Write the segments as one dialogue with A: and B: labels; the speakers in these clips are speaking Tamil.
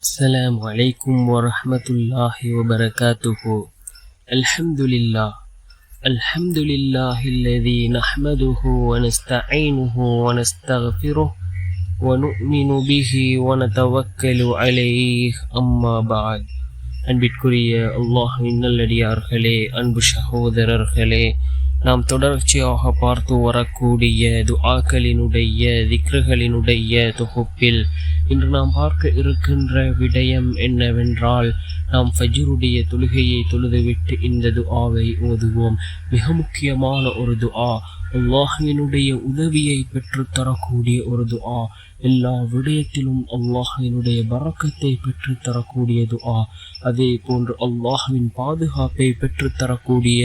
A: السلام عليكم ورحمة الله وبركاته. الحمد لله الذي نحمده ونستعينه ونستغفره ونؤمن به ونتوكل عليه. أما بعد. அன்பிற்குரிய அல்லாஹ்வின் நல்லடியார்களே, அன்பு சகோதரர்களே, நாம் தொடர்ச்சியாக பார்த்து வரக்கூடிய துஆக்களினுடைய திக்ருகளினுடைய தொகுப்பில் இன்று நாம் பார்க்க இருக்கின்ற விடயம் என்னவென்றால், நாம் ஃபஜ்ருடைய தொழுகையை தொழுதுவிட்டு இந்த துஆவை ஓதுவோம். மிக முக்கியமான ஒரு துஆ, அல்லாஹ்வினுடைய உதவியை பெற்றுத்தரக்கூடிய ஒரு துஆ, எல்லா விடயத்திலும் அல்லாஹ்வினுடைய பரக்கத்தை பெற்றுத்தரக்கூடிய துஆ, அதே போன்று அல்லாஹ்வின் பாதுகாப்பை பெற்றுத்தரக்கூடிய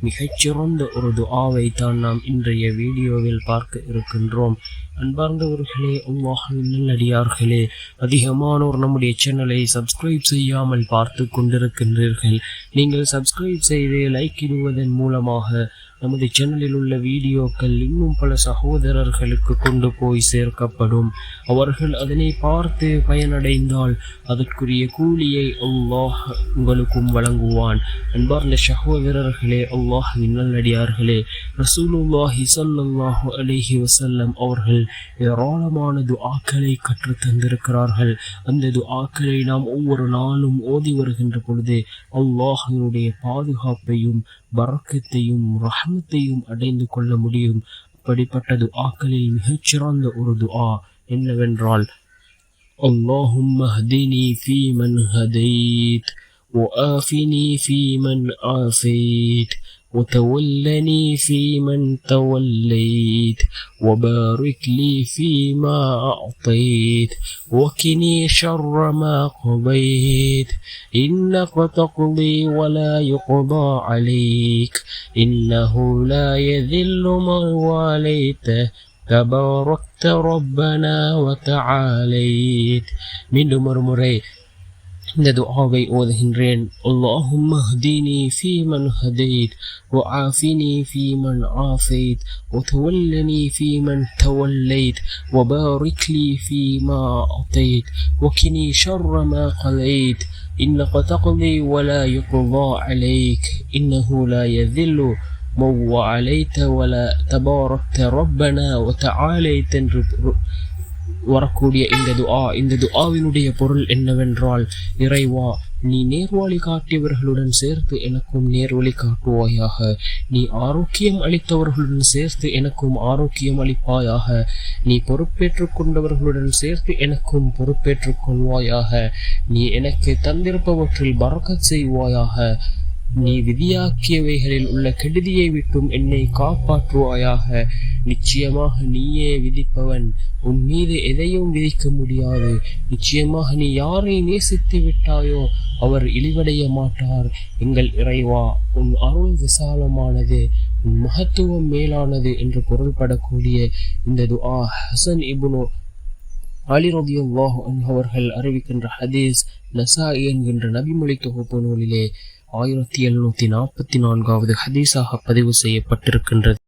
A: மிகச்சிறந்த ஒரு துஆவை தான் நாம் இன்றைய வீடியோவில் பார்க்க இருக்கின்றோம். அன்பார்ந்தவர்களே, அல்லாஹ்வின் நல்லடியார்களே, அதிகமானோர் நம்முடைய சேனலை சப்ஸ்கிரைப் செய்யாமல் பார்த்து கொண்டிருக்கின்றீர்கள். நீங்கள் சப்ஸ்கிரைப் செய்து லைக் இடுவதன் மூலமாக நமது சேனலில் உள்ள வீடியோக்கள் இன்னும் பல சகோதரர்களுக்கு கொண்டு போய் சேர்க்கப்படும். அவர்கள் அதனை பார்த்து பயனடைந்தால் அதற்குரிய கூலியை அல்லாஹ் உங்களுக்கும் வழங்குவான். அன்பார்ந்த சகோதரர்களே, அல்லாஹ்வின் நல்லடியார்களே, ரசூலுல்லாஹி ஸல்லல்லாஹு அலைஹி வஸல்லம் அவர்கள் ஏராளமான துஆக்களை கற்று தந்திருக்கிறார்கள். அந்த துஆக்களை நாம் ஒவ்வொரு நாளும் ஓதி வருகின்ற பொழுது அல்லாஹ்வினுடைய பாதுகாப்பையும் பரக்கத்தையும் ரஹ்மத்தையும் அடைந்து கொள்ள முடியும். அப்படிப்பட்ட துஆக்களில் மிகச்சிறந்த ஒரு துஆ என்னவென்றால், அல்லாஹும்ம ஹ்தினி ஃபீமன் ஹதைத் வஆஃபினி ஃபீமன் ஆஃபைத் وتولني فيمن توليت وبارك لي فيما أعطيت وقني شر ما قضيت إنك تقضي ولا يقضى عليك إنه لا يذل من واليت تباركت ربنا وتعاليت. மீண்டும் ஒரு முறை இந்த துஆவை ஓதுகின்றேன். اللهم اهدني فيمن هديت وعافني فيمن عافيت وتولني فيمن توليت وبارك لي فيما أعطيت وقني شر ما قضيت إنك تقضي ولا يقضى عليك إنه لا يذل من واليت ولا تباركت ربنا وتعاليت. வரக்கூடிய இந்த துஆவினுடைய பொருள் என்னவென்றால், இறைவா, நீ நேர்வழி காட்டியவர்களுடன் சேர்த்து எனக்கும் நேர்வழி காட்டுவாயாக. நீ ஆரோக்கியம் அளித்தவர்களுடன் சேர்த்து எனக்கும் ஆரோக்கியம் அளிப்பாயாக. நீ பொறுப்பேற்றுக் கொண்டவர்களுடன் சேர்த்து எனக்கும் பொறுப்பேற்றுக் கொள்வாயாக. நீ எனக்கு தந்திருப்பவற்றில் பரக்கத் செய்வாயாக. நீ விதியாக்கியவைகளில் உள்ள கெடுதியை விட்டும் என்னை காப்பாற்றுவாயாக. நிச்சயமாக நீயே விதிப்பவன், உன் மீது எதையும் விதிக்க முடியாது. நிச்சயமாக நீ யாரை நேசித்து விட்டாயோ அவர் இழிவடைய மாட்டார். எங்கள் இறைவா, உன் அருள் விசாலமானது, உன் மகத்துவம் மேலானது என்று பொருள்படக்கூடிய இந்த துஆ ஹசன் இப்னு அலி ரலியல்லாஹு அன்ஹு அவர்கள் அறிவிக்கின்ற ஹதீஸ் நசாஇ என்கின்ற நபிமொழி தொகுப்பு நூலிலே 1744வது ஹதீஸாக பதிவு செய்யப்பட்டிருக்கின்றது.